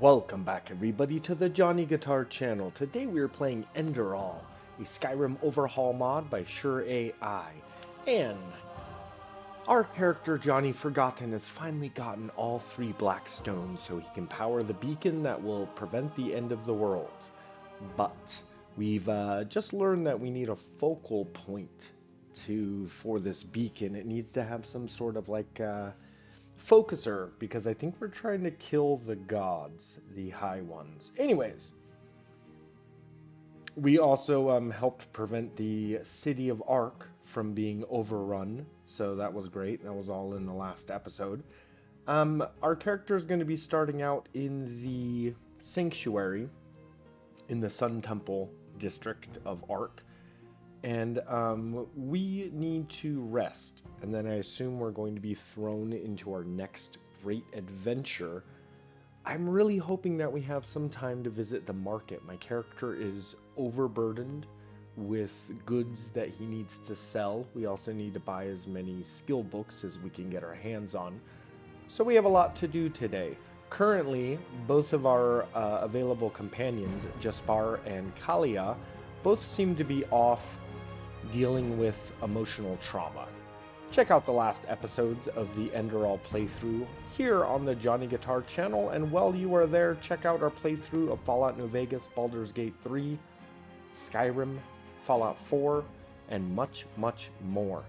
Welcome back everybody to the Johnny Guitar channel. Today we are playing Enderal, a Skyrim overhaul mod by SureAI. And our character Johnny Forgotten has finally gotten all 3 black stones so he can power the beacon that will prevent the end of the world. But we've just learned that we need a focal point for this beacon. It needs to have some sort of focuser, because I think we're trying to kill the gods, the high ones. Anyways, we also helped prevent the city of Ark from being overrun, so that was great. That was all in the last episode. Our character is going to be starting out in the sanctuary in the Sun Temple district of Ark. And we need to rest, and then I assume we're going to be thrown into our next great adventure. I'm really hoping that we have some time to visit the market. My character is overburdened with goods that he needs to sell. We also need to buy as many skill books as we can get our hands on. So we have a lot to do today. Currently, both of our available companions, Jaspar and Kalia, both seem to be off dealing with emotional trauma. Check out the last episodes of the Enderal playthrough here on the Johnny Guitar channel, and while you are there, check out our playthrough of Fallout New Vegas, Baldur's Gate 3, Skyrim, Fallout 4, and much, much more.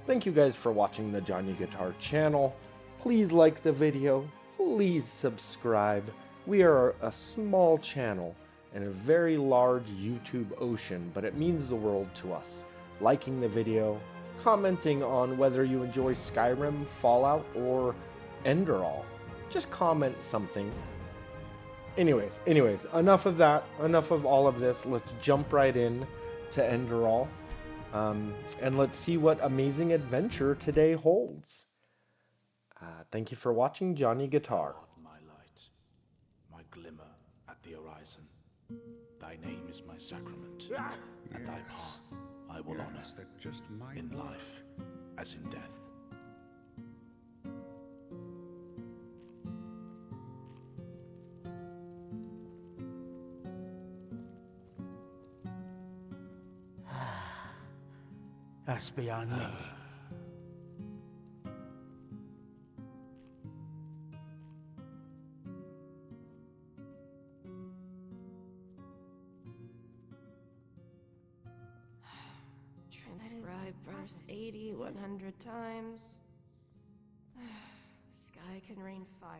Thank you guys for watching the Johnny Guitar channel. Please like the video, please subscribe. We are a small channel in a very large YouTube ocean, but it means the world to us. Liking the video, commenting on whether you enjoy Skyrim, Fallout, or Enderal. Just comment something. Anyways, enough of that, enough of all of this. Let's jump right in to Enderal, and let's see what amazing adventure today holds. Thank you for watching Johnny Guitar. My light, my glimmer at the horizon. Thy name is my sacrament, and thy path I will honor, in life as in death. That's beyond me. Transcribe verse 80 100 times. Sky can rain fire.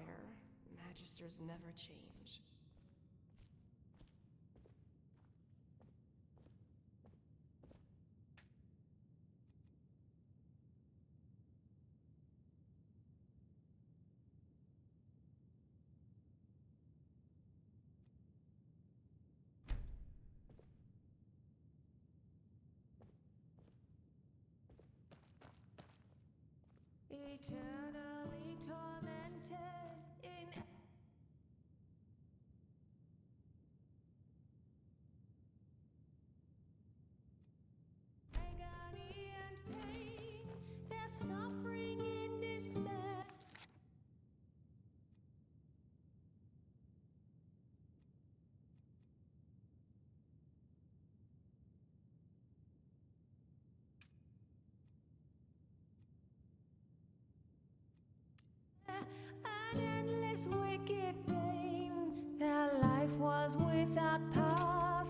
Magisters never change. Eternally tormented in agony and pain, their suffering in despair. An endless wicked pain, their life was without path.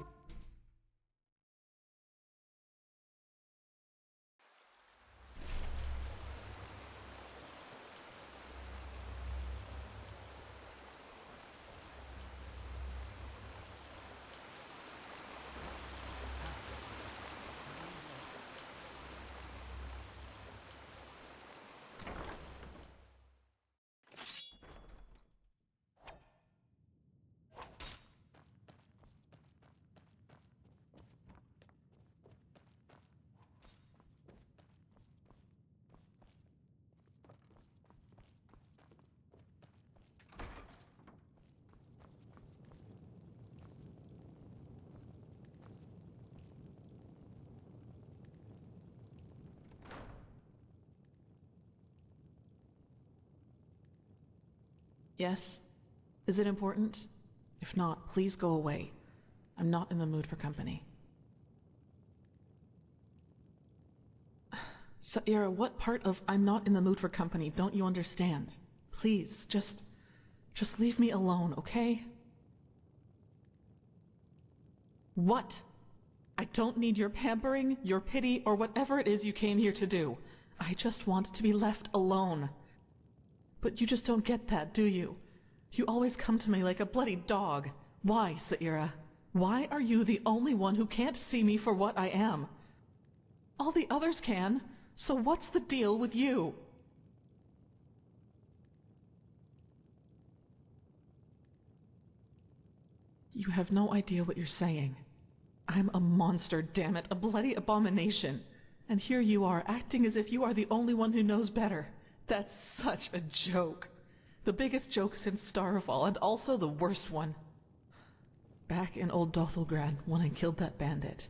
Yes? Is it important? If not, please go away. I'm not in the mood for company. Saira, what part of I'm not in the mood for company don't you understand? Please, just leave me alone, okay? What? I don't need your pampering, your pity, or whatever it is you came here to do. I just want to be left alone. But you just don't get that, do you? You always come to me like a bloody dog. Why, Saira? Why are you the only one who can't see me for what I am? All the others can, so what's the deal with you? You have no idea what you're saying. I'm a monster, damn it, a bloody abomination. And here you are, acting as if you are the only one who knows better. That's such a joke. The biggest joke since Starfall, and also the worst one. Back in old Dothelgrad, when I killed that bandit.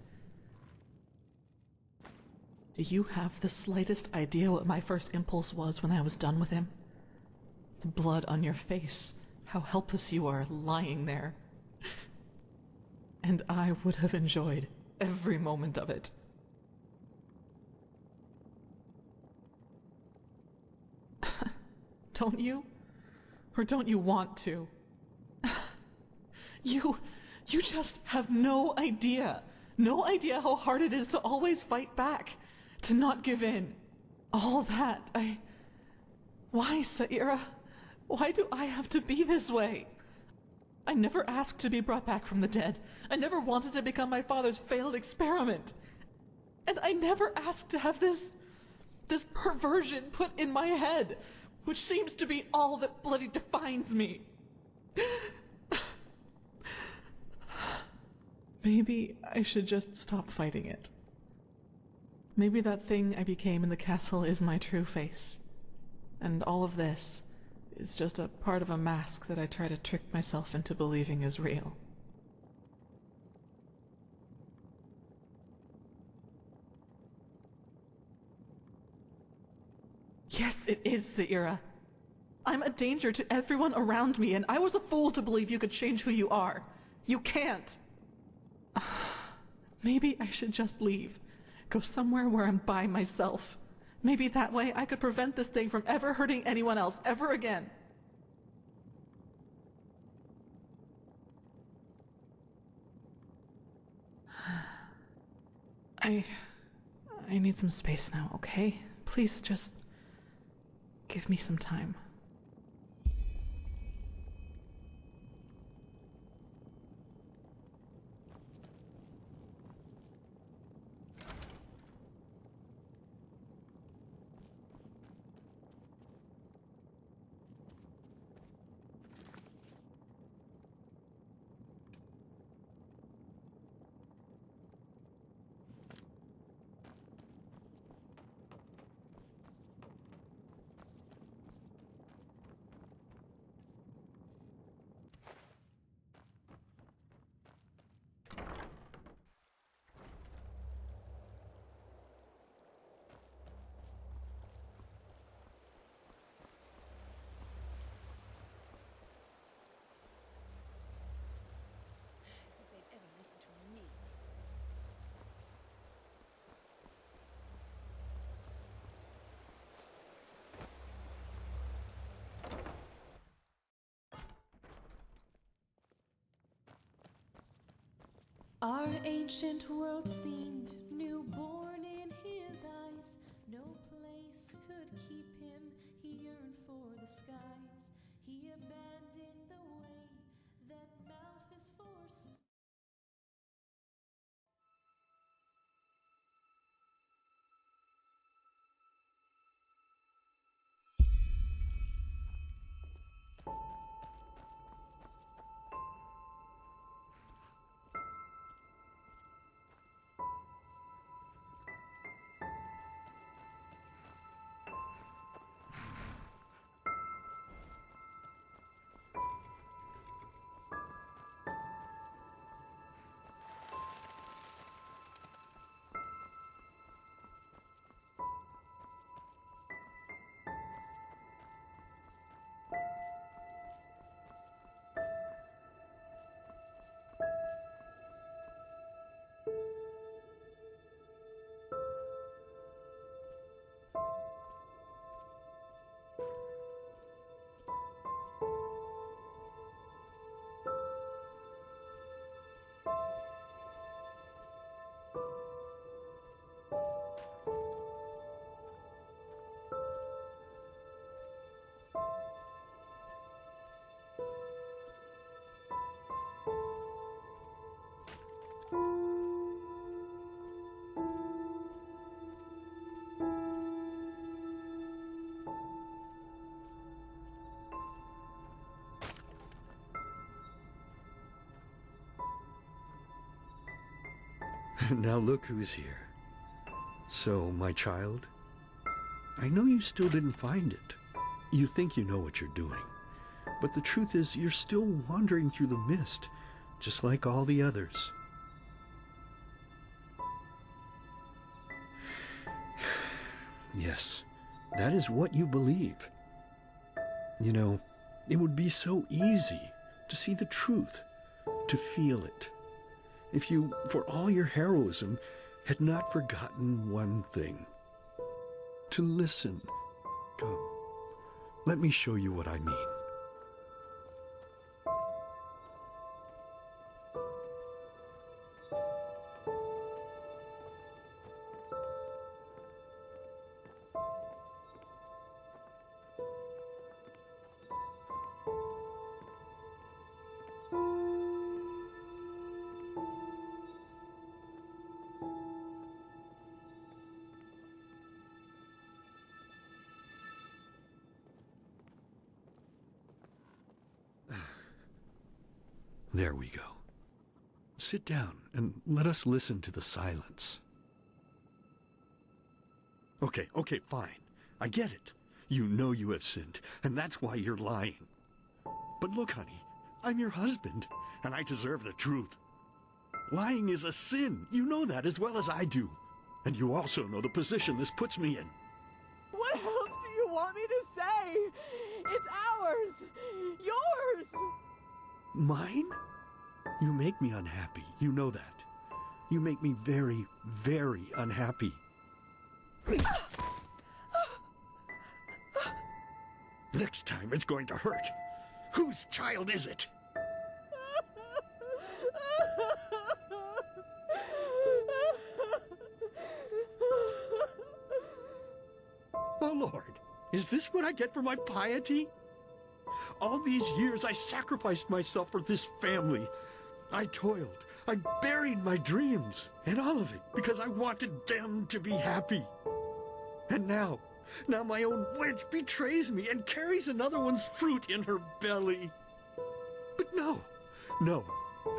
Do you have the slightest idea what my first impulse was when I was done with him? The blood on your face, how helpless you are lying there. And I would have enjoyed every moment of it. Don't you? Or don't you want to? You just have no idea. No idea how hard it is to always fight back. To not give in. All that, Why, Saira? Why do I have to be this way? I never asked to be brought back from the dead. I never wanted to become my father's failed experiment. And I never asked to have this perversion put in my head, which seems to be all that bloody defines me. Maybe I should just stop fighting it. Maybe that thing I became in the castle is my true face. And all of this is just a part of a mask that I try to trick myself into believing is real. Yes, it is, Saira. I'm a danger to everyone around me, and I was a fool to believe you could change who you are. You can't. Maybe I should just leave. Go somewhere where I'm by myself. Maybe that way I could prevent this thing from ever hurting anyone else ever again. I need some space now, okay? Please just give me some time. Our ancient world seemed newborn in his eyes. No place could keep him, he yearned for the skies. He abandoned the way that Malphus forced. Now look who's here. So, my child, I know you still didn't find it. You think you know what you're doing. But the truth is, you're still wandering through the mist, just like all the others. Yes, that is what you believe. You know, it would be so easy to see the truth, to feel it, if you, for all your heroism, had not forgotten one thing. To listen. Come, let me show you what I mean. There we go. Sit down and let us listen to the silence. Okay, fine. I get it. You know you have sinned, and that's why you're lying. But look, honey, I'm your husband, and I deserve the truth. Lying is a sin. You know that as well as I do. And you also know the position this puts me in. What else do you want me to say? It's ours! Yours! Mine? You make me unhappy. You know that. You make me very, very unhappy. Next time it's going to hurt. Whose child is it? Oh, Lord, is this what I get for my piety? All these years I sacrificed myself for this family. I toiled, I buried my dreams, and all of it because I wanted them to be happy. And now my own wench betrays me and carries another one's fruit in her belly. But no,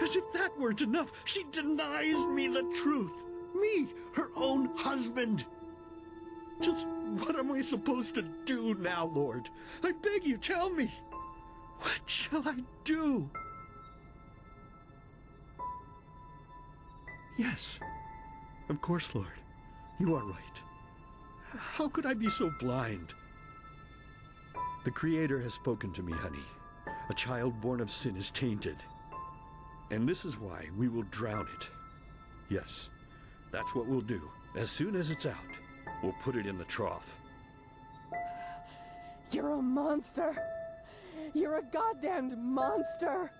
as if that weren't enough, she denies me the truth. Me, her own husband. Just what am I supposed to do now, Lord? I beg you, tell me. What shall I do? Yes, of course, Lord. You are right. How could I be so blind? The Creator has spoken to me, honey. A child born of sin is tainted. And this is why we will drown it. Yes, that's what we'll do. As soon as it's out, we'll put it in the trough. You're a monster! You're a goddamned monster!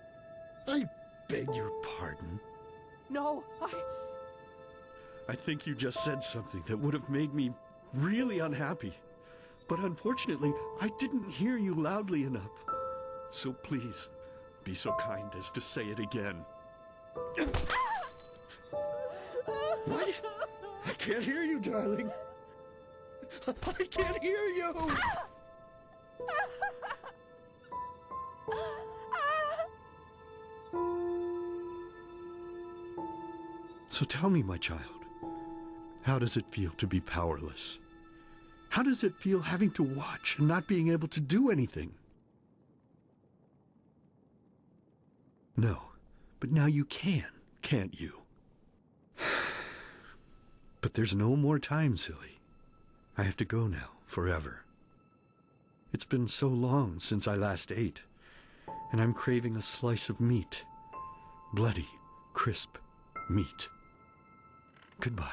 I beg your pardon. No, I think you just said something that would have made me really unhappy. But unfortunately, I didn't hear you loudly enough. So please, be so kind as to say it again. What? I can't hear you, darling. I can't hear you! So tell me, my child, how does it feel to be powerless? How does it feel having to watch and not being able to do anything? No, but now you can, can't you? But there's no more time, silly. I have to go now, forever. It's been so long since I last ate, and I'm craving a slice of meat. Bloody, crisp meat. Goodbye.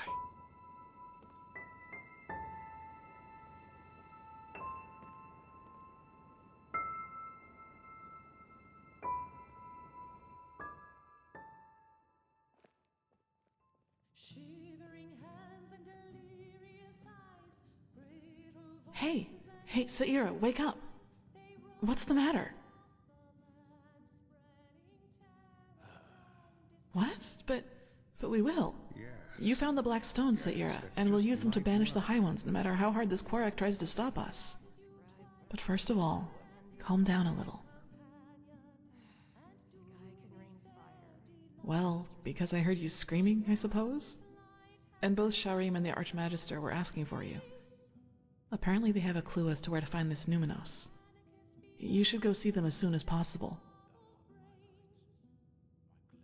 Shivering hands and delirious eyes, brittle Hey, Saira, wake up. What's the matter? What? But we will. You found the black stones, Saira, and we'll use them to banish the high ones, no matter how hard this Korak tries to stop us. But first of all, calm down a little. Well, because I heard you screaming, I suppose? and both Skyrim and the Archmagister were asking for you. Apparently they have a clue as to where to find this Numenos. You should go see them as soon as possible.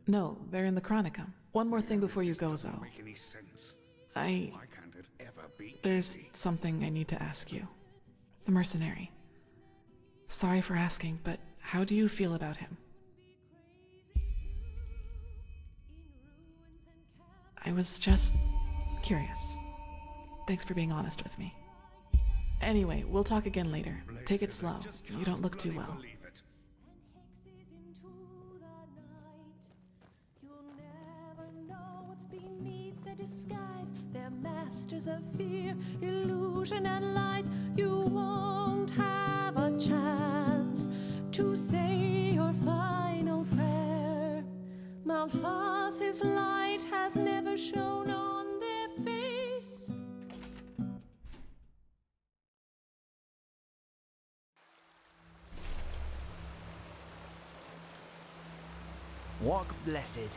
No, they're in the Chronicum. One more thing before you go, though. Make any sense. Why can't it ever be? There's something I need to ask you. The mercenary. Sorry for asking, but how do you feel about him? I was just curious. Thanks for being honest with me. Anyway, we'll talk again later. Take it slow. You don't look too well. Hexes into the night. You'll never know what's beneath their disguise. They're masters of fear, illusion, and lies. You won't have a chance to say your final prayer. Malphas's light has never shone on their face. Walk blessed.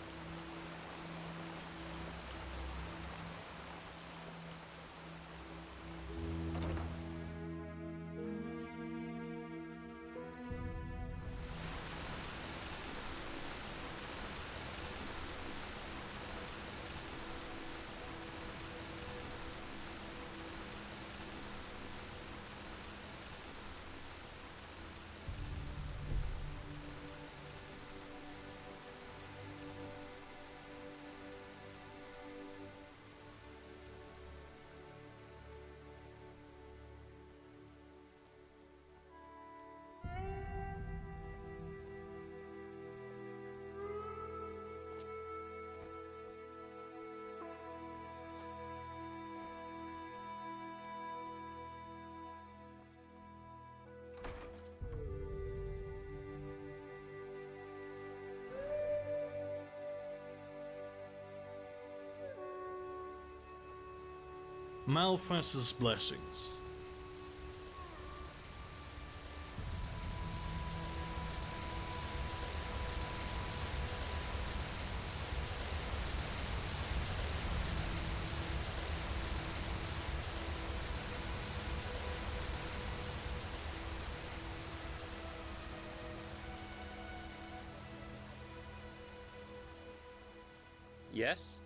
Malphas's blessings. Yes?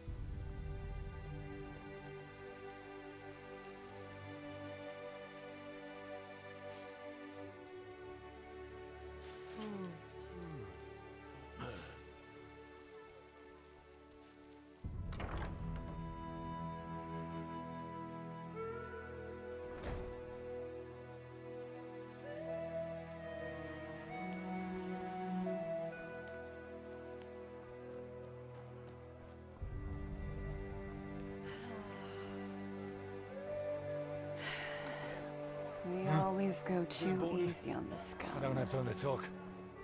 We always go too easy on this guy. I don't have time to talk.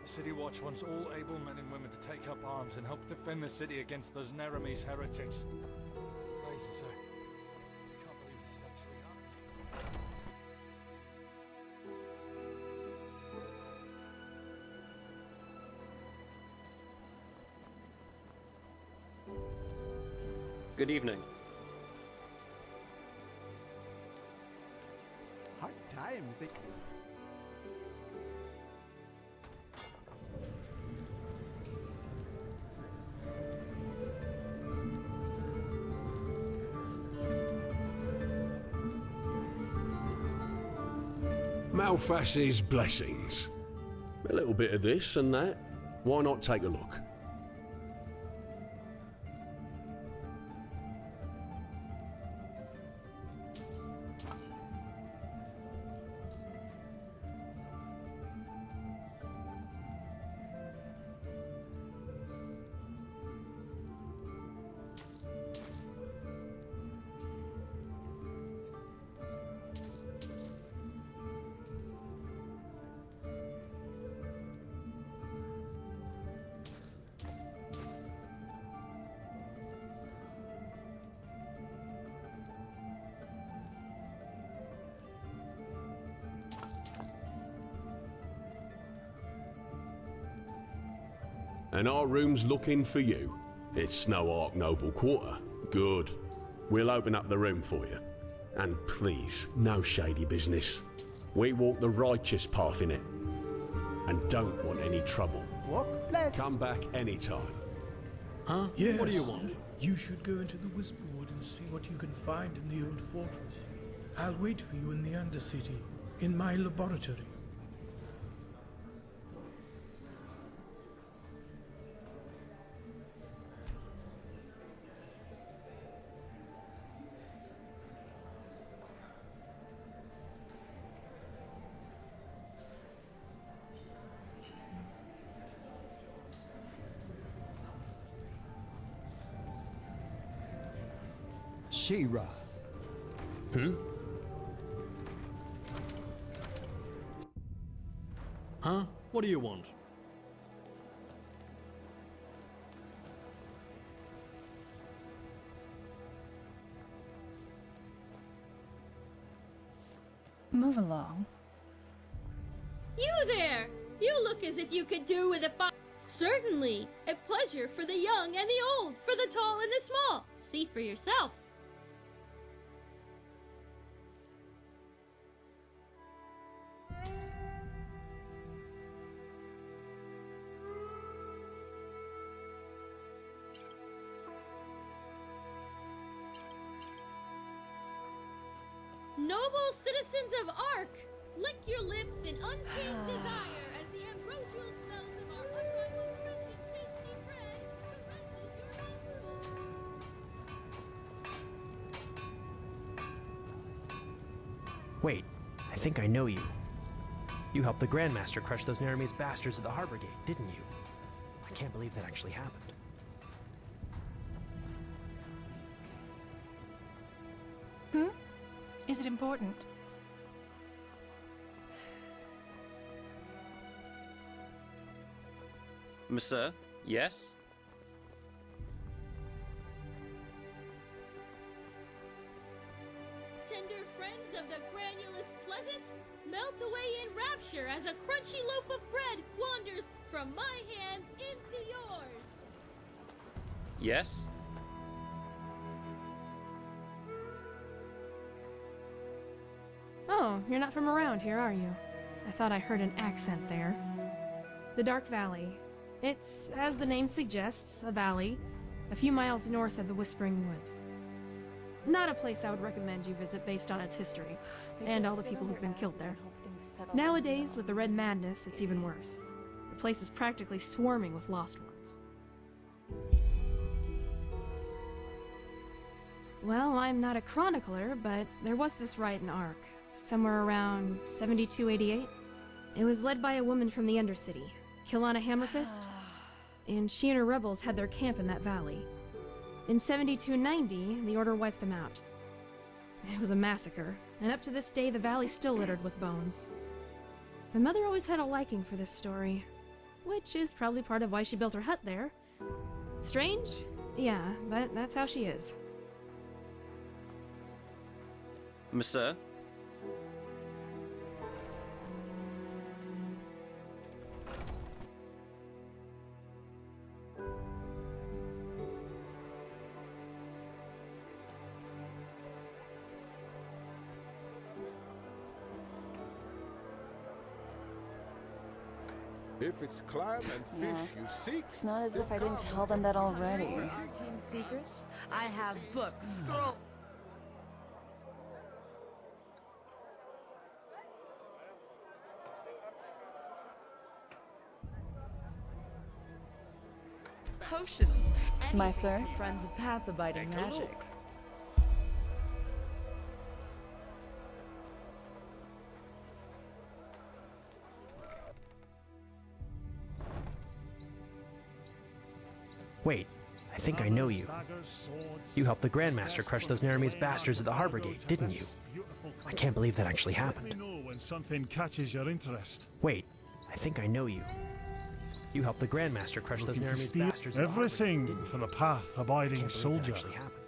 The City Watch wants all able men and women to take up arms and help defend the city against those Neremes heretics. Crazy, sir. I can't believe this is actually happening. Good evening. Hard times. Malphas's blessings. A little bit of this and that. Why not take a look? And our room's looking for you. It's Snow Ark Noble Quarter. Good. We'll open up the room for you. And please, no shady business. We walk the righteous path in it. And don't want any trouble. Come back anytime. Huh? Yes. What do you want? You should go into the Whisperwood and see what you can find in the old fortress. I'll wait for you in the Undercity, in my laboratory. She-Ra. Huh? What do you want? Move along. You there! You look as if you could do with a fight. Certainly! A pleasure for the young and the old, for the tall and the small. See for yourself. Noble citizens of Ark, lick your lips in untamed desire as the ambrosial smells of our unrivaled fresh and tasty bread caresses your nostrils. Wait, I think I know you. You helped the Grandmaster crush those Neremese bastards at the Harbor Gate, didn't you? I can't believe that actually happened. Is it important? Monsieur, yes? Tender friends of the granulous pleasance, melt away in rapture as a crunchy loaf of bread wanders from my hands into yours. Yes? Oh, you're not from around here, are you? I thought I heard an accent there. The Dark Valley. It's, as the name suggests, a valley, a few miles north of the Whispering Wood. Not a place I would recommend you visit based on its history, and all the people who've been killed there. Nowadays, with the Red Madness, it's even worse. The place is practically swarming with lost ones. Well, I'm not a chronicler, but there was this riot in Ark, somewhere around 7288. It was led by a woman from the Undercity, Kilana Hammerfist, and she and her rebels had their camp in that valley. In 7290, the Order wiped them out. It was a massacre, and up to this day the valley's still littered with bones. My mother always had a liking for this story, which is probably part of why she built her hut there. Strange? Yeah, but that's how she is. Monsieur? If it's clam and fish you seek, It's not as if I didn't tell them that already. Arcane secrets? I have books, scrolls. Potions. My sir? Friends of path-abiding magic. Wait, I think I know you. You helped the Grandmaster crush those Neremese bastards at the Harbor Gate, didn't you? I can't believe that actually happened. When something catches your interest. Wait, I think I know you. You helped the Grandmaster crush those Neremese bastards at the Harbor Gate, Everything didn't for you? the path-abiding Can't believe that soldier. actually happened.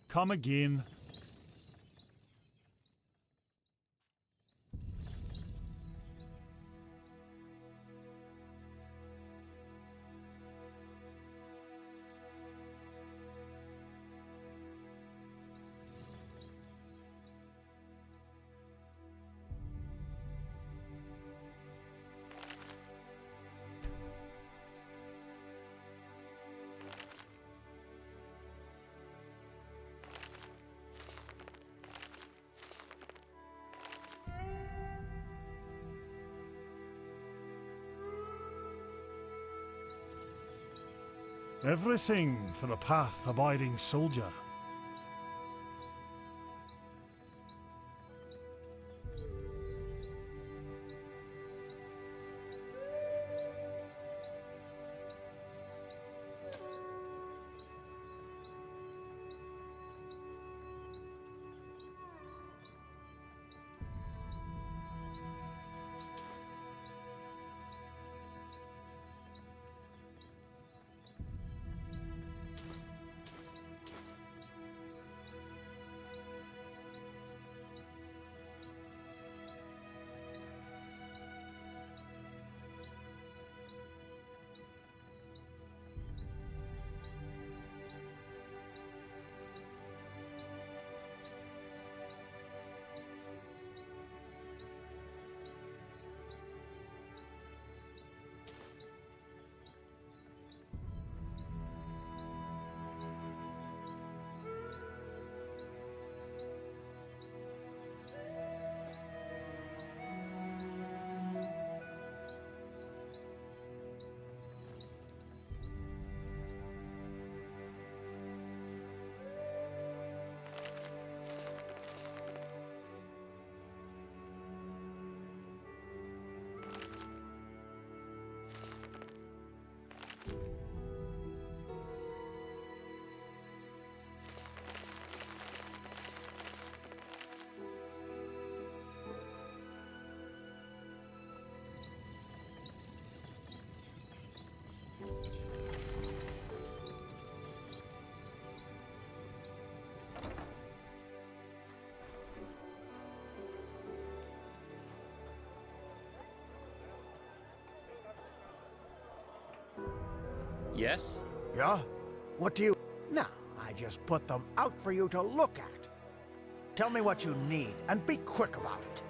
Come again. Everything for the path-abiding soldier. Yes? Yeah? What do you... No, I just put them out for you to look at. Tell me what you need, and be quick about it.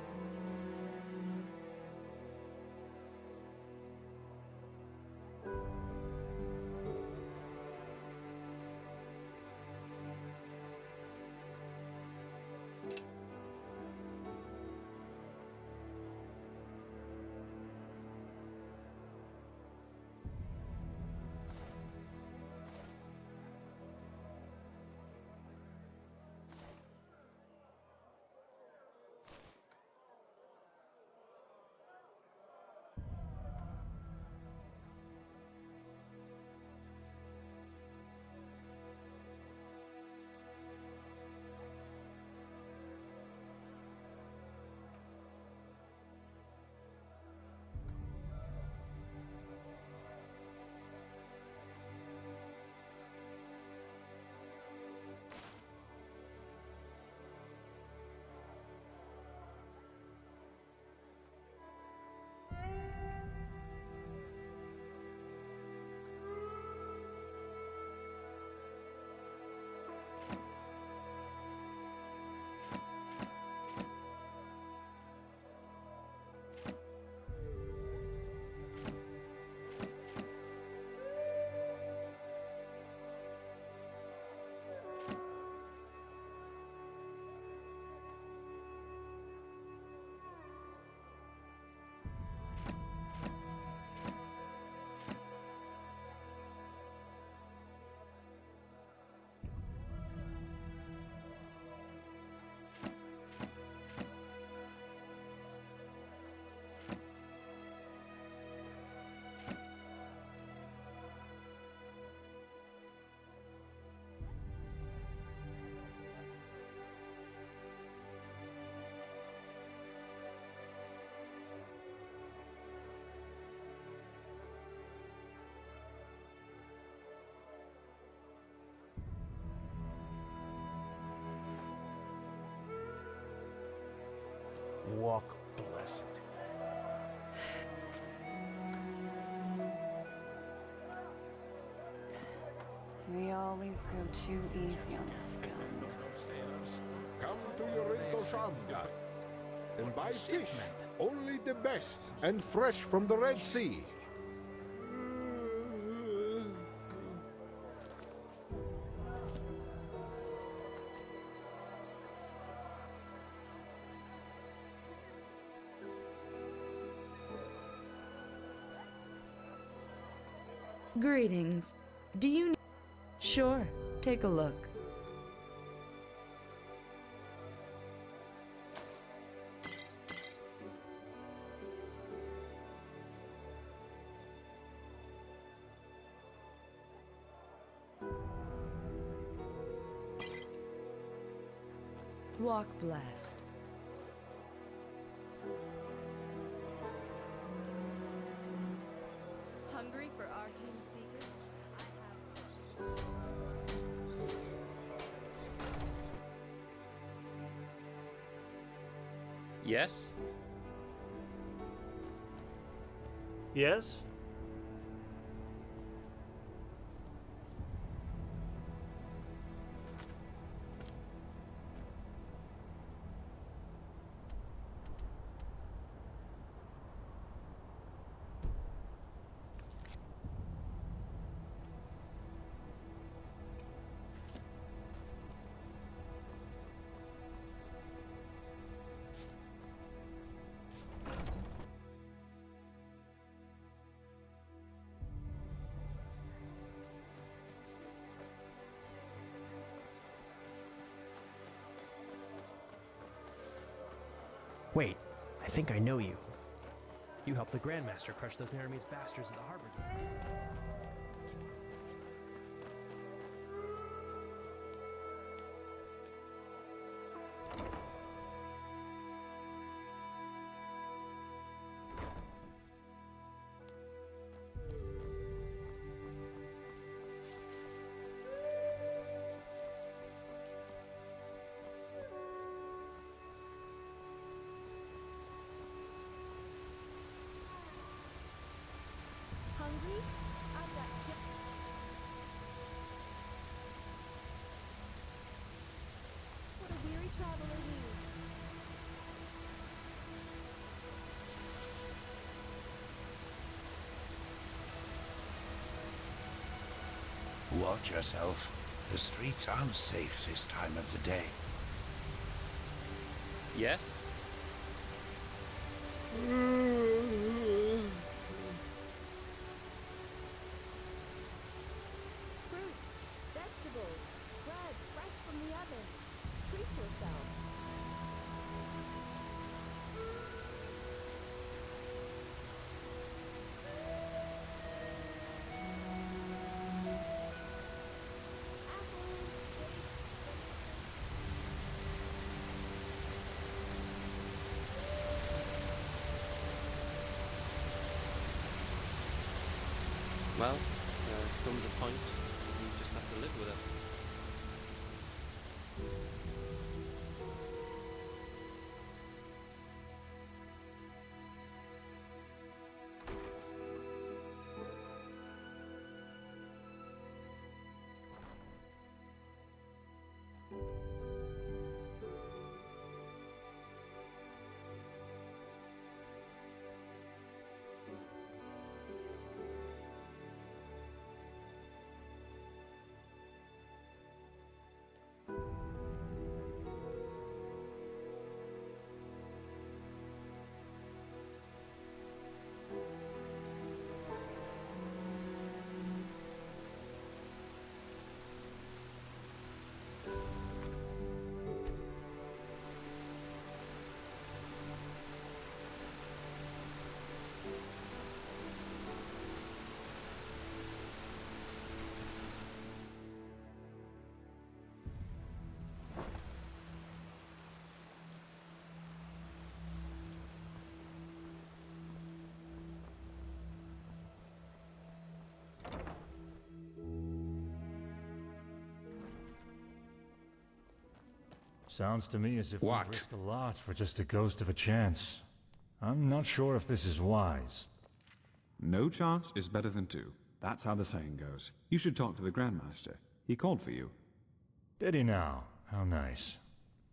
Walk blessed. We always go too easy on this guy. Come to Yorinto Shamga and buy fish, only the best and fresh from the Red Sea. Greetings. Do you... Sure, take a look. Walk blessed. Hungry for arcane secrets? Yes? Yes? Wait, I think I know you. You helped the Grandmaster crush those Neremese bastards at the harbor gate. Hungry? I've got what a weary traveler needs. Watch yourself. The streets aren't safe this time of the day. Yes? Fruits, vegetables, bread fresh from the oven. Treat yourself. Well, there comes a point when you just have to live with it. Sounds to me as if What? we risked a lot for just a ghost of a chance. I'm not sure if this is wise. No chance is better than two. That's how the saying goes. You should talk to the Grandmaster. He called for you. Did he now? How nice.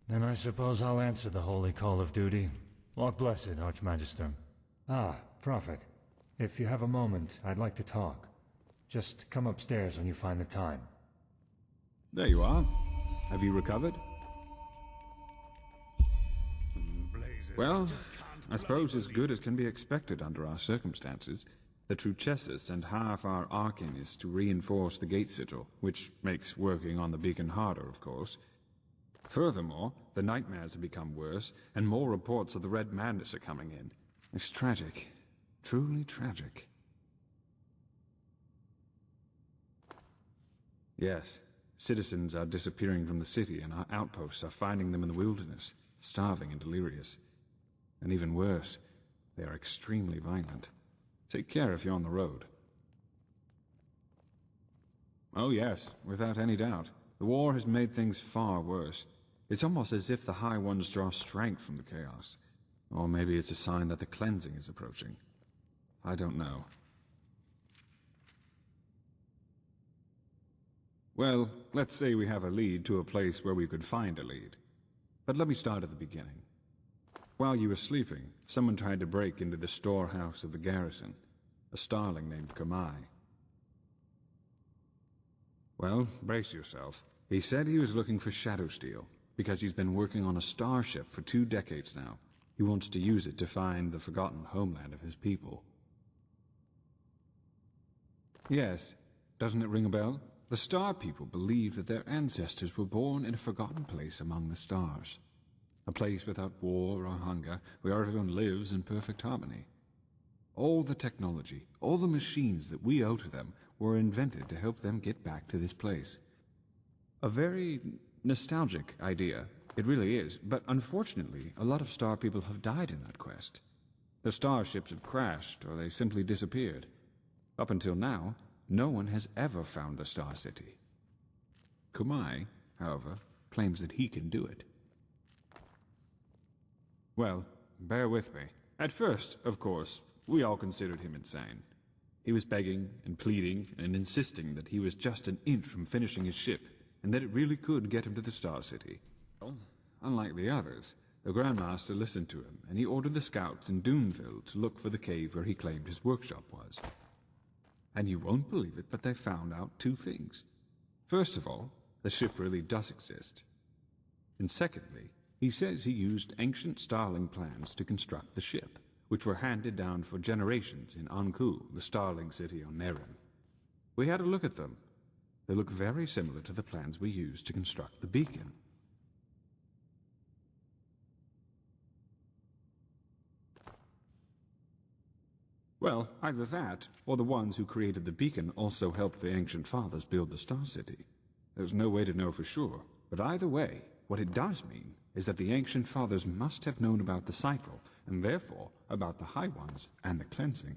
Then I suppose I'll answer the holy call of duty. Lord blessed, Archmagister. Ah, Prophet. If you have a moment, I'd like to talk. Just come upstairs when you find the time. There you are. Have you recovered? Well, I suppose as good as can be expected under our circumstances. The Truchessus sent half our Arcanists to reinforce the gate sigil, which makes working on the beacon harder, of course. Furthermore, the nightmares have become worse, and more reports of the Red Madness are coming in. It's tragic. Truly tragic. Yes, citizens are disappearing from the city, and our outposts are finding them in the wilderness, starving and delirious. And even worse, they are extremely violent. Take care if you're on the road. Oh yes, without any doubt. The war has made things far worse. It's almost as if the High Ones draw strength from the chaos. Or maybe it's a sign that the cleansing is approaching. I don't know. Well, let's say we have a lead to a place where we could find a lead. But let me start at the beginning. While you were sleeping, someone tried to break into the storehouse of the garrison. A starling named Kamai. Well, brace yourself. He said he was looking for Shadow Steel, because he's been working on a starship for 2 decades now. He wants to use it to find the forgotten homeland of his people. Yes, doesn't it ring a bell? The Star People believe that their ancestors were born in a forgotten place among the stars. A place without war or hunger, where everyone lives in perfect harmony. All the technology, all the machines that we owe to them were invented to help them get back to this place. A very nostalgic idea, it really is, but unfortunately, a lot of Star People have died in that quest. Their starships have crashed, or they simply disappeared. Up until now, no one has ever found the Star City. Kumai, however, claims that he can do it. Well, bear with me. At first, of course, we all considered him insane. He was begging and pleading and insisting that he was just an inch from finishing his ship, and that it really could get him to the Star City. Well, unlike the others, the Grandmaster listened to him, and he ordered the scouts in Duneville to look for the cave where he claimed his workshop was. And you won't believe it, but they found out 2 things. First of all, the ship really does exist. And secondly, he says he used ancient Starling plans to construct the ship, which were handed down for generations in Anku, the Starling city on Nerim. We had a look at them. They look very similar to the plans we used to construct the beacon. Well, either that, or the ones who created the beacon also helped the Ancient Fathers build the Star City. There's no way to know for sure, but either way, what it does mean is that the Ancient Fathers must have known about the cycle, and therefore about the High Ones and the cleansing.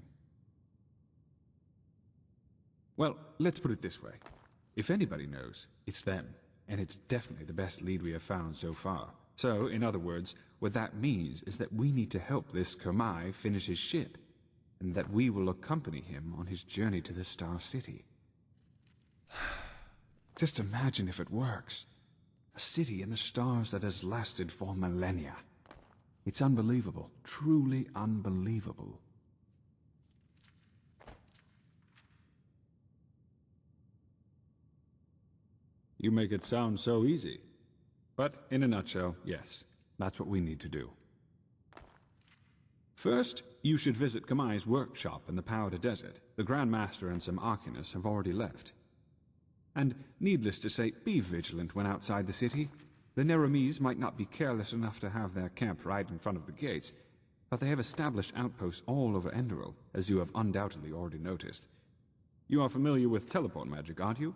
Well, let's put it this way. If anybody knows, it's them, and it's definitely the best lead we have found so far. So, in other words, what that means is that we need to help this Kamai finish his ship, and that we will accompany him on his journey to the Star City. Just imagine if it works. A city in the stars that has lasted for millennia. It's unbelievable, truly unbelievable. You make it sound so easy. But in a nutshell, yes, that's what we need to do. First, you should visit Kamai's workshop in the Powder Desert. The Grand Master and some Arcanists have already left. And needless to say, be vigilant when outside the city. The Neremese might not be careless enough to have their camp right in front of the gates, but they have established outposts all over Enderal, as you have undoubtedly already noticed. You are familiar with teleport magic, aren't you?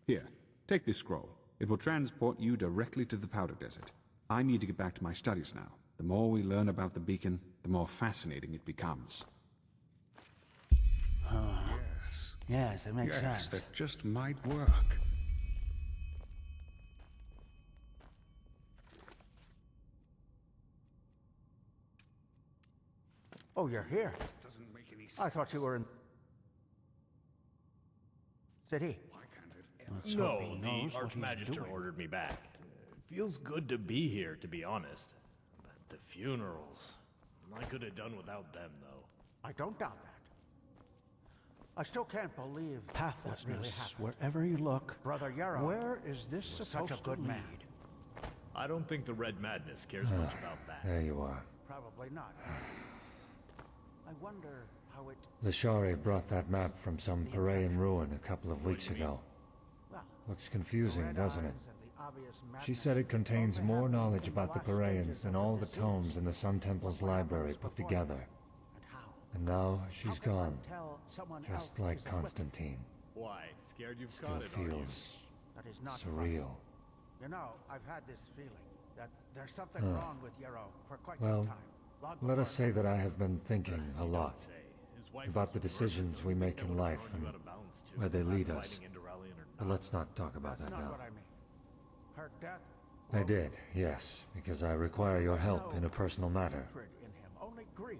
Here, take this scroll. It will transport you directly to the Powder Desert. I need to get back to my studies now. The more we learn about the beacon, the more fascinating it becomes. Yes, it makes sense. Yes, that just might work. Oh, you're here? I thought you were in... City. No, the Archmagister ordered me back. It feels good to be here, to be honest. But the funerals... I could have done without them, though. I don't doubt that. I still can't believe that really happened. Wherever you look, Brother Yarrow, where is this supposed such a good to man. lead? I don't think the Red Madness cares much about that. There you are. Probably not. I wonder how it... Lashari brought that map from some Parayan ruin a couple of weeks ago. Looks confusing, doesn't it? She said it contains more knowledge about the Parayans than all the tomes in the Sun Temple's library put together. And now she's gone, just like Constantine. Why? Scared you've Still caught it, aren't you? feels That is not surreal. You know, I've had this feeling that there's something Huh. wrong with Yarrow for quite Well, some time. Long let us before- say that I have been thinking a lot about the decisions we make in life and where they lead us. But let's not talk about that That's not now. what I mean. Her death... I did, yes, because I require your help in a personal matter. Hatred in him, only grief.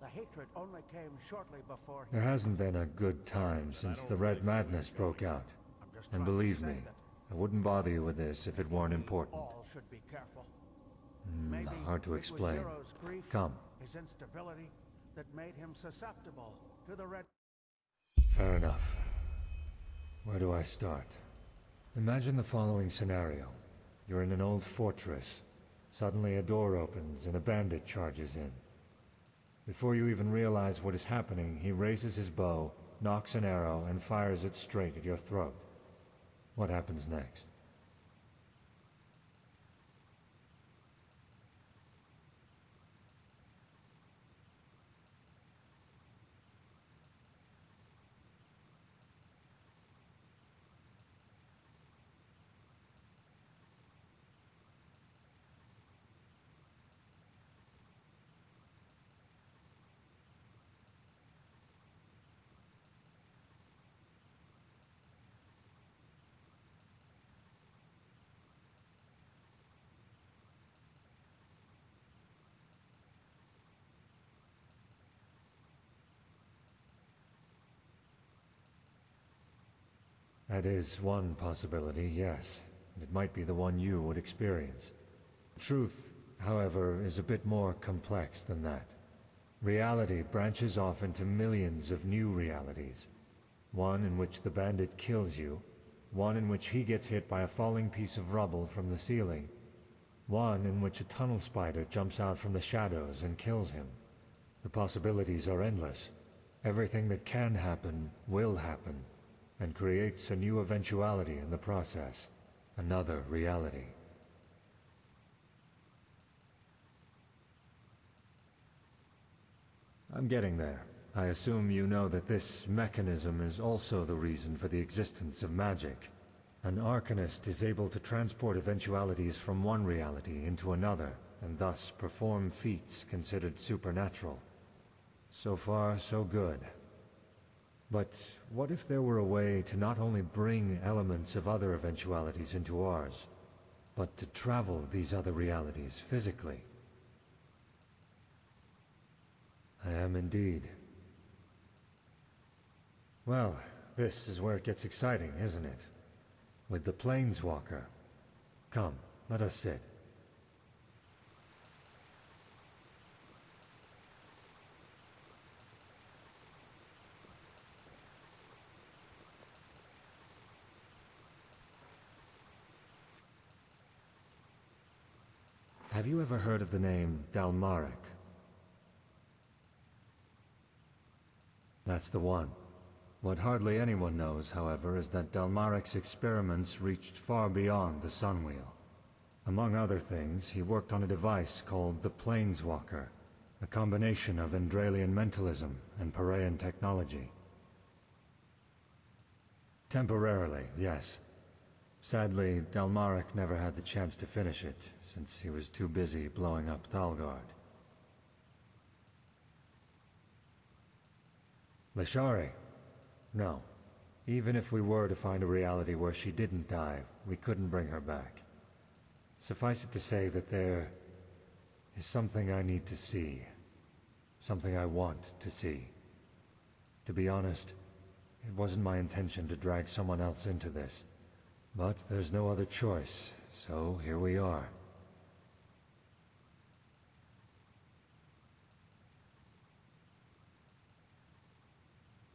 The hatred only came shortly before he... There hasn't been a good time since the Red Madness broke out. And believe me, I wouldn't bother you with this if it weren't important. All should be careful. Hard to It was explain. Yarrow's grief, Come. his instability, that made him susceptible to the Red... Fair enough. Where do I start? Imagine the following scenario. You're in an old fortress. Suddenly a door opens and a bandit charges in. Before you even realize what is happening, he raises his bow, nocks an arrow, and fires it straight at your throat. What happens next? That is one possibility, yes. It might be the one you would experience. Truth, however, is a bit more complex than that. Reality branches off into millions of new realities. One in which the bandit kills you, one in which he gets hit by a falling piece of rubble from the ceiling, one in which a tunnel spider jumps out from the shadows and kills him. The possibilities are endless. Everything that can happen will happen, and creates a new eventuality in the process, another reality. I'm getting there. I assume you know that this mechanism is also the reason for the existence of magic. An Arcanist is able to transport eventualities from one reality into another, and thus perform feats considered supernatural. So far, so good. But what if there were a way to not only bring elements of other eventualities into ours, but to travel these other realities physically? I am indeed. Well, this is where it gets exciting, isn't it? With the Planeswalker. Come, let us sit. Have you ever heard of the name Dalmaric? That's the one. What hardly anyone knows, however, is that Dalmaric's experiments reached far beyond the Sunwheel. Among other things, he worked on a device called the Planeswalker, a combination of Endralian mentalism and Parayan technology. Temporarily, yes. Sadly, Dalmaric never had the chance to finish it, since he was too busy blowing up Thalgard. Lashari? No. Even if we were to find a reality where she didn't die, we couldn't bring her back. Suffice it to say that there is something I need to see. Something I want to see. To be honest, it wasn't my intention to drag someone else into this. But there's no other choice, so here we are.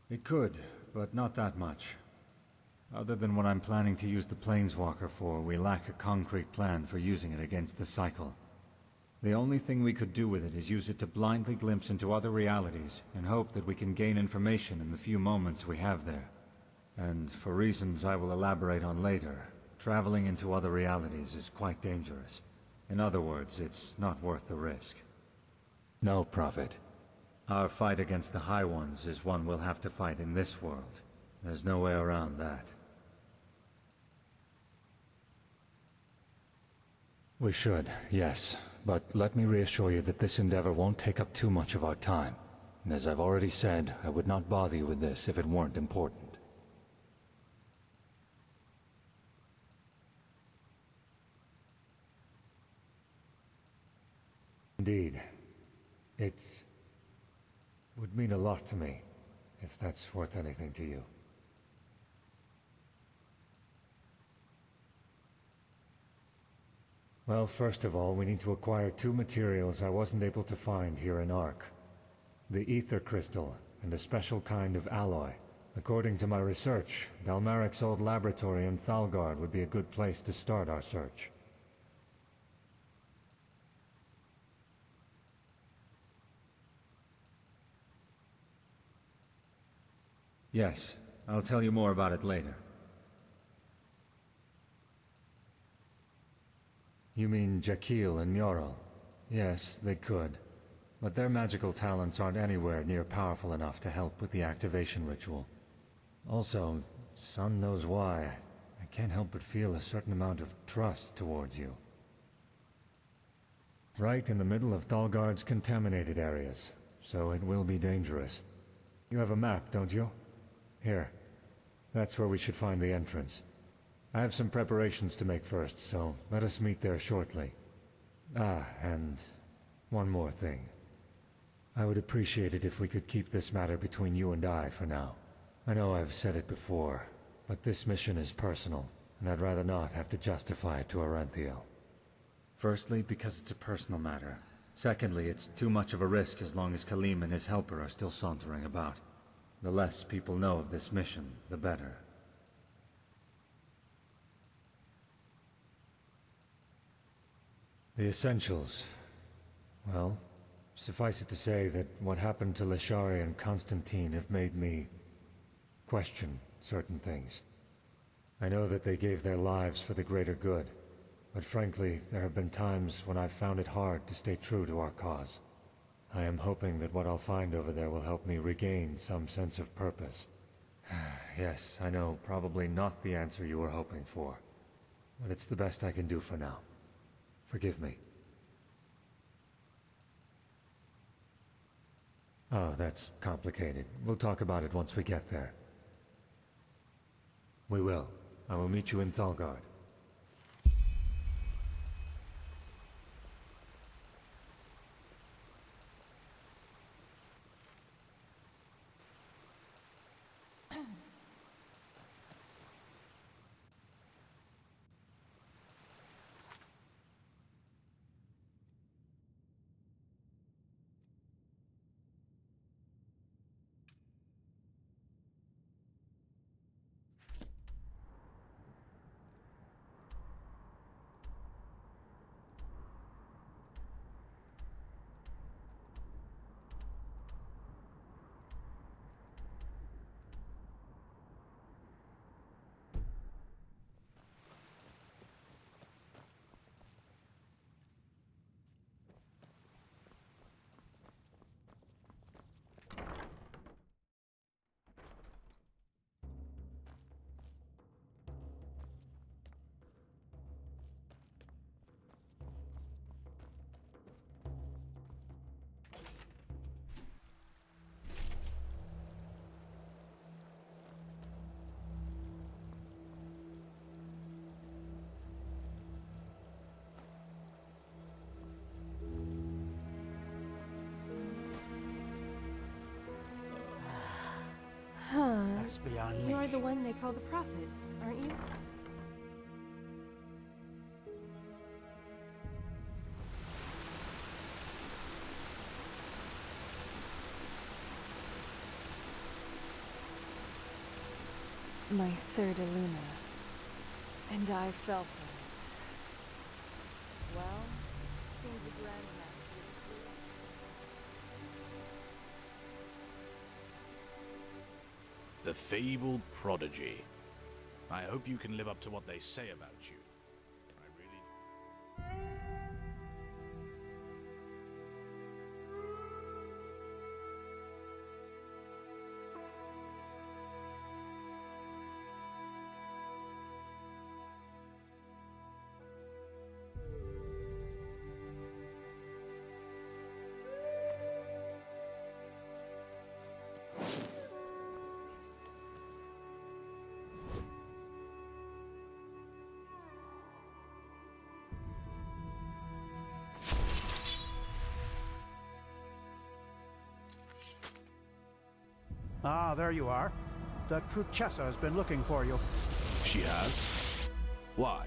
It could, but not that much. Other than what I'm planning to use the Planeswalker for, we lack a concrete plan for using it against the Cycle. The only thing we could do with it is use it to blindly glimpse into other realities and hope that we can gain information in the few moments we have there. And for reasons I will elaborate on later, traveling into other realities is quite dangerous. In other words, it's not worth the risk. No, Prophet. Our fight against the High Ones is one we'll have to fight in this world. There's no way around that. We should, yes. But let me reassure you that this endeavor won't take up too much of our time. And as I've already said, I would not bother you with this if it weren't important. Indeed. It would mean a lot to me, if that's worth anything to you. Well, first of all, we need to acquire two materials I wasn't able to find here in Ark. The ether crystal, and a special kind of alloy. According to my research, Dalmaric's old laboratory in Thalgard would be a good place to start our search. Yes, I'll tell you more about it later. You mean Jakil and Muriel? Yes, they could. But their magical talents aren't anywhere near powerful enough to help with the activation ritual. Also, son knows why, I can't help but feel a certain amount of trust towards you. Right in the middle of Thalgard's contaminated areas, so it will be dangerous. You have a map, don't you? Here. That's where we should find the entrance. I have some preparations to make first, so let us meet there shortly. Ah, and one more thing. I would appreciate it if we could keep this matter between you and I for now. I know I've said it before, but this mission is personal, and I'd rather not have to justify it to Aranthiel. Firstly, because it's a personal matter. Secondly, it's too much of a risk as long as Khalim and his helper are still sauntering about. The less people know of this mission, the better. The essentials. Well, suffice it to say that what happened to Leshari and Constantine have made me question certain things. I know that they gave their lives for the greater good, but frankly, there have been times when I've found it hard to stay true to our cause. I am hoping that what I'll find over there will help me regain some sense of purpose. Yes, I know, probably not the answer you were hoping for, but it's the best I can do for now. Forgive me. Oh, that's complicated. We'll talk about it once we get there. We will. I will meet you in Thalgard. beyond me. You're the one they call the prophet, aren't you? My Sir de Luna. And I fell for it. Well, seems the Grandmaster is clear. The fabled prodigy. I hope you can live up to what they say about you. I really... Ah, there you are. The Cruchessa has been looking for you. She has? Why?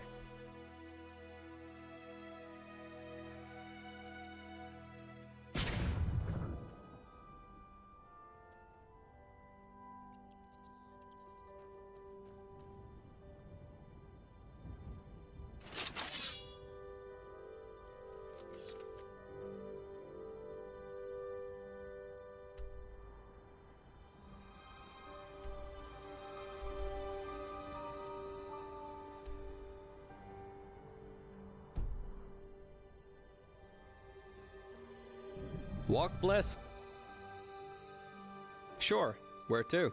Walk blessed. Sure, where to?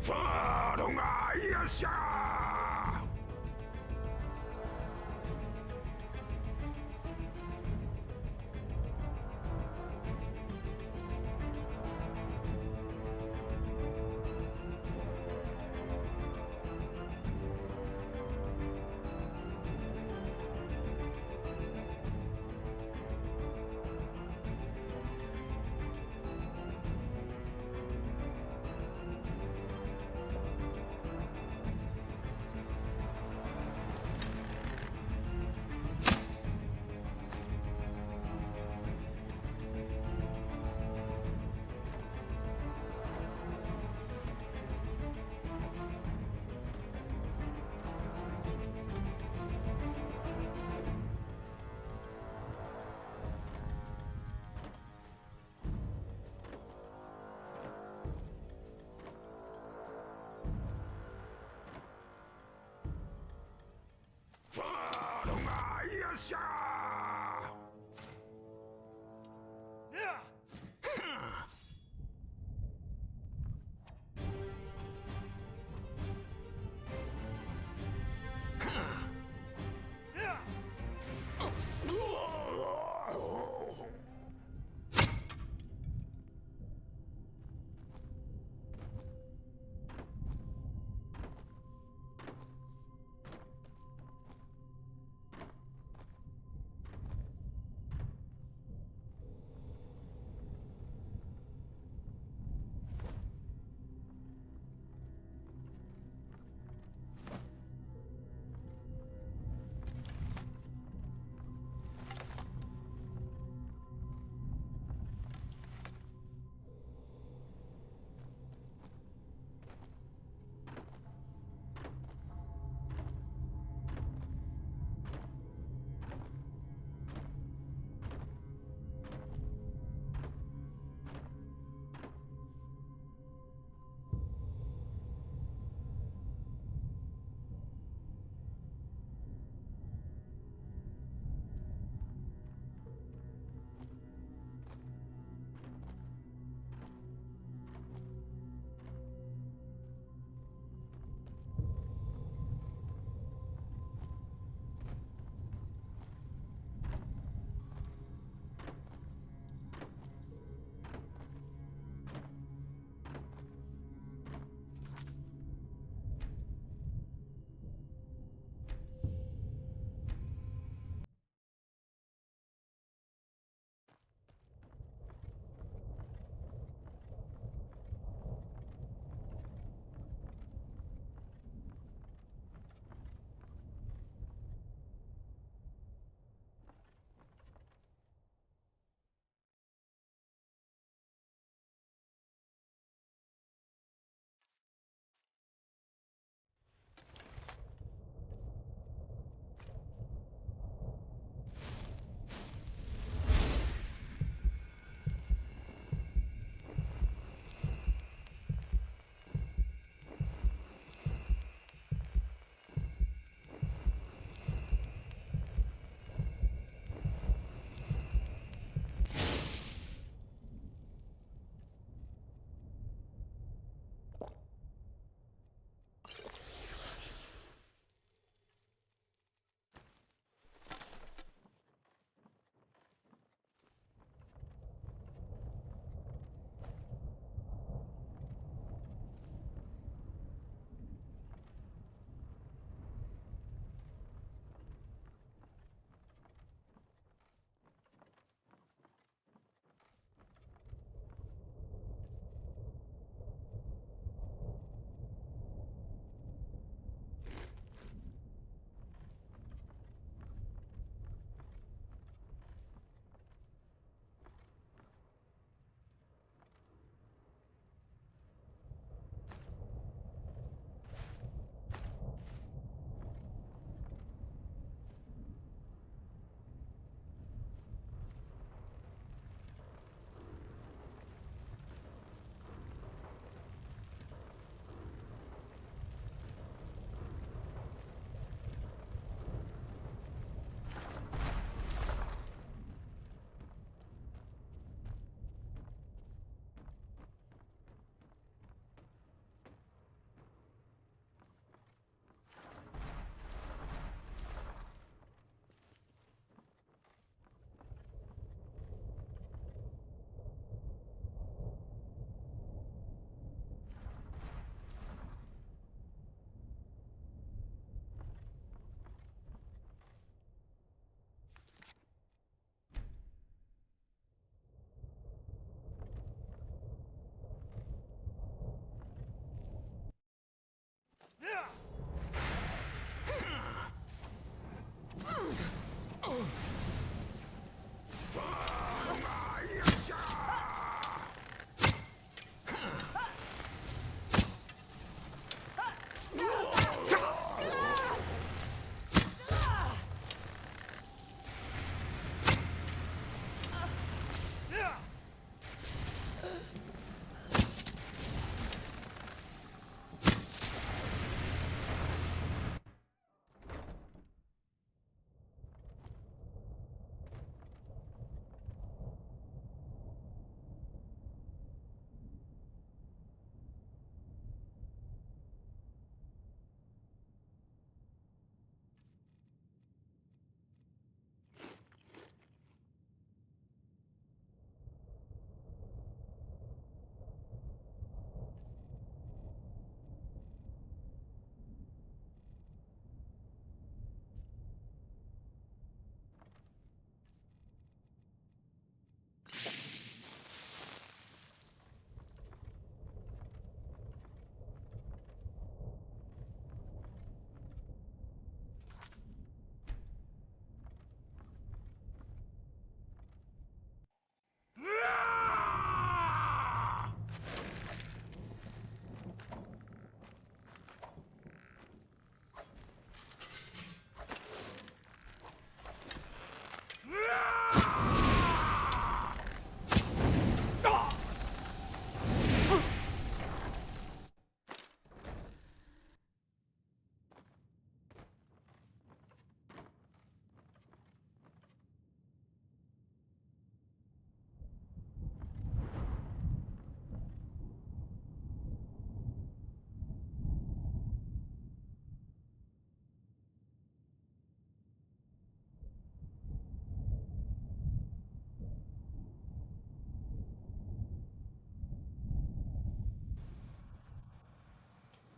发动啊！呀下！发动啊！呀下！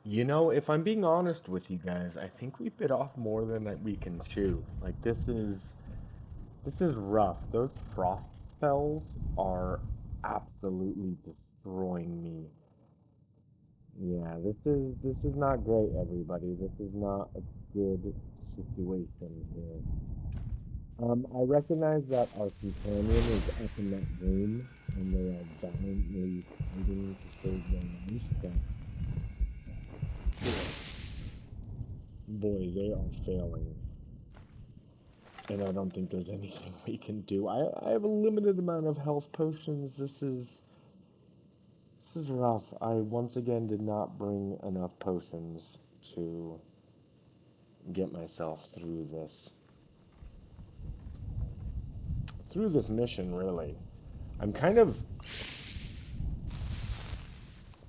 You know, if I'm being honest with you guys, I think we bit off more than that we can chew. Like this is rough. Those frost spells are absolutely destroying me. Yeah, this is not great, everybody. This is not a good situation here. I recognize that our companion is up in that room, and they are valiantly fighting to save their lives, but boy, they are failing. And I don't think there's anything we can do. I have a limited amount of health potions. This is rough. I once again did not bring enough potions to get myself through this mission, really. I'm kind of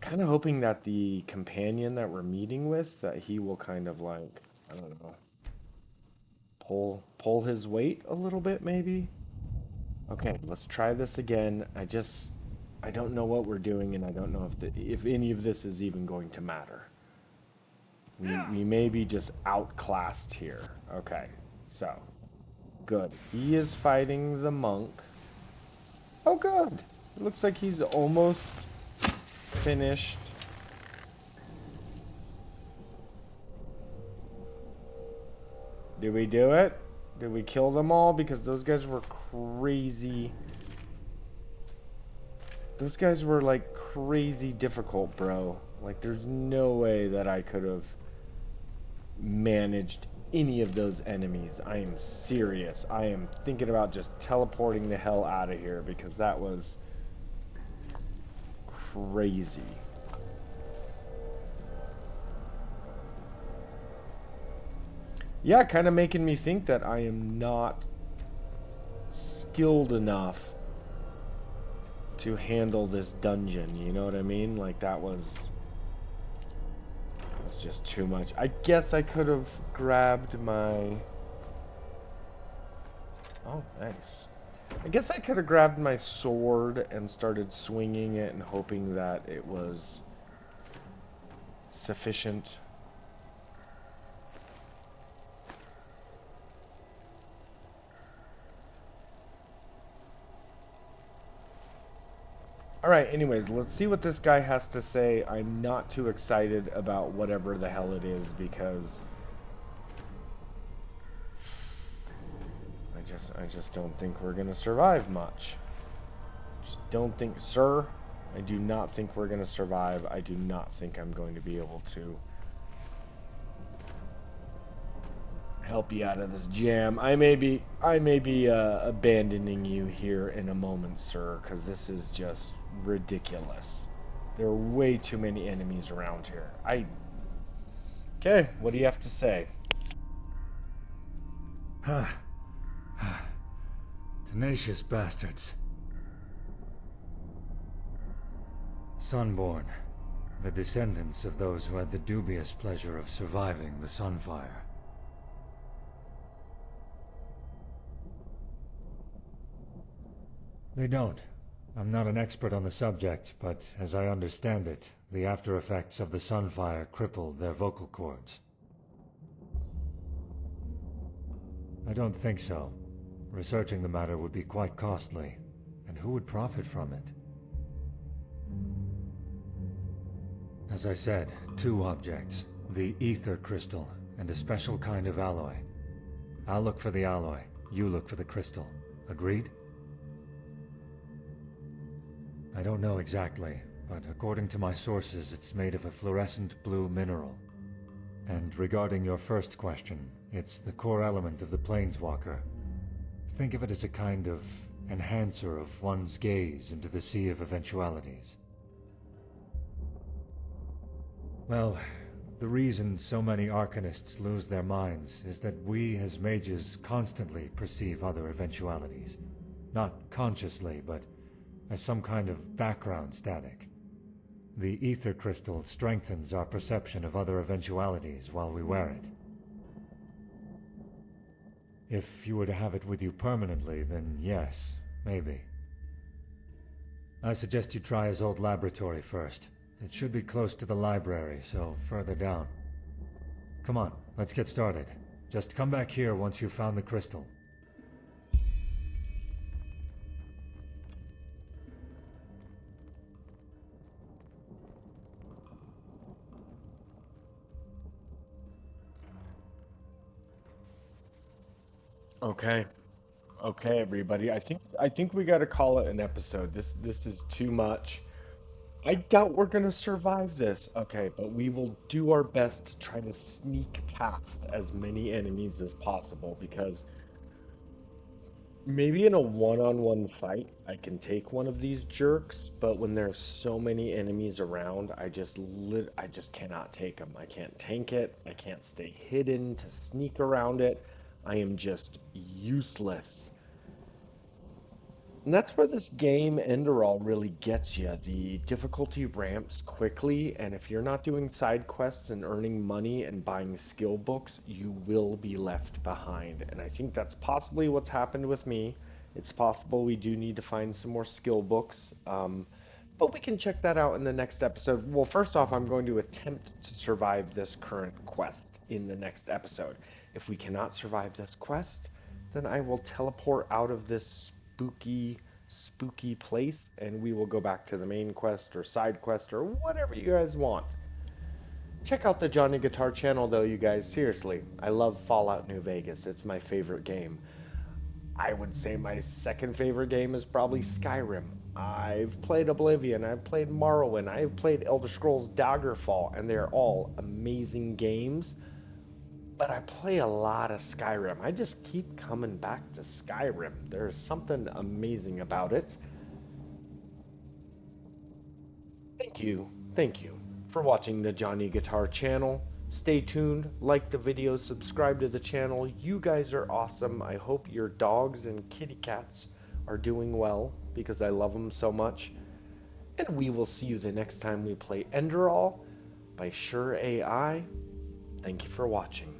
hoping that the companion that we're meeting with, that he will kind of like, I don't know, pull his weight a little bit, maybe. Okay, let's try this again. I don't know what we're doing, and I don't know if any of this is even going to matter. We may be just outclassed here. Okay, so good. He is fighting the monk. Oh, good. It looks like he's almost finished. Did we do it? Did we kill them all? Because those guys were crazy. Those guys were like crazy difficult, bro. Like there's no way that I could have managed any of those enemies. I am serious. I am thinking about just teleporting the hell out of here because that was crazy. Yeah, kind of making me think that I am not skilled enough to handle this dungeon, you know what I mean? Like that was just too much. I guess I could have grabbed my... Oh, nice. I guess I could have grabbed my sword and started swinging it and hoping that it was sufficient. Alright, anyways, let's see what this guy has to say. I'm not too excited about whatever the hell it is because I just don't think we're gonna survive much. Just don't think, sir. I do not think we're gonna survive. I do not think I'm going to be able to help you out of this jam. I may be abandoning you here in a moment, sir, because this is just ridiculous. There are way too many enemies around here. Okay, what do you have to say? Tenacious bastards. Sunborn, the descendants of those who had the dubious pleasure of surviving the Sunfire. They don't. I'm not an expert on the subject, but as I understand it, the after effects of the Sunfire crippled their vocal cords. I don't think so. Researching the matter would be quite costly, and who would profit from it? As I said, 2 objects, the ether crystal and a special kind of alloy. I'll look for the alloy, you look for the crystal. Agreed? I don't know exactly, but according to my sources, it's made of a fluorescent blue mineral. And regarding your first question, it's the core element of the Planeswalker. Think of it as a kind of enhancer of one's gaze into the sea of eventualities. Well, the reason so many Arcanists lose their minds is that we as mages constantly perceive other eventualities. Not consciously, but as some kind of background static. The ether crystal strengthens our perception of other eventualities while we wear it. If you were to have it with you permanently, then yes, maybe. I suggest you try his old laboratory first. It should be close to the library, so further down. Come on, let's get started. Just come back here once you've found the crystal. Okay. Okay, everybody. I think we got to call it an episode. This is too much. I doubt we're gonna survive this. Okay, but we will do our best to try to sneak past as many enemies as possible because maybe in a one-on-one fight I can take one of these jerks, but when there's so many enemies around, I just cannot take them. I can't tank it. I can't stay hidden to sneak around it. I am just useless. And that's where this game, Enderal, really gets you. The difficulty ramps quickly, and if you're not doing side quests and earning money and buying skill books, you will be left behind. And I think that's possibly what's happened with me. It's possible we do need to find some more skill books, but we can check that out in the next episode. Well, first off, I'm going to attempt to survive this current quest in the next episode. If we cannot survive this quest, then I will teleport out of this spooky place and we will go back to the main quest or side quest or whatever you guys want. Check out the Johnny Guitar channel though, you guys. Seriously, I love Fallout New Vegas. It's my favorite game. I would say my second favorite game is probably Skyrim. I've played Oblivion, I've played Morrowind, I've played Elder Scrolls Daggerfall, and they're all amazing games. But I play a lot of Skyrim. I just keep coming back to Skyrim. There's something amazing about it. Thank you for watching the Johnny Guitar channel. Stay tuned, like the video, subscribe to the channel. You guys are awesome. I hope your dogs and kitty cats are doing well because I love them so much. And we will see you the next time we play Enderal by SureAI. Thank you for watching.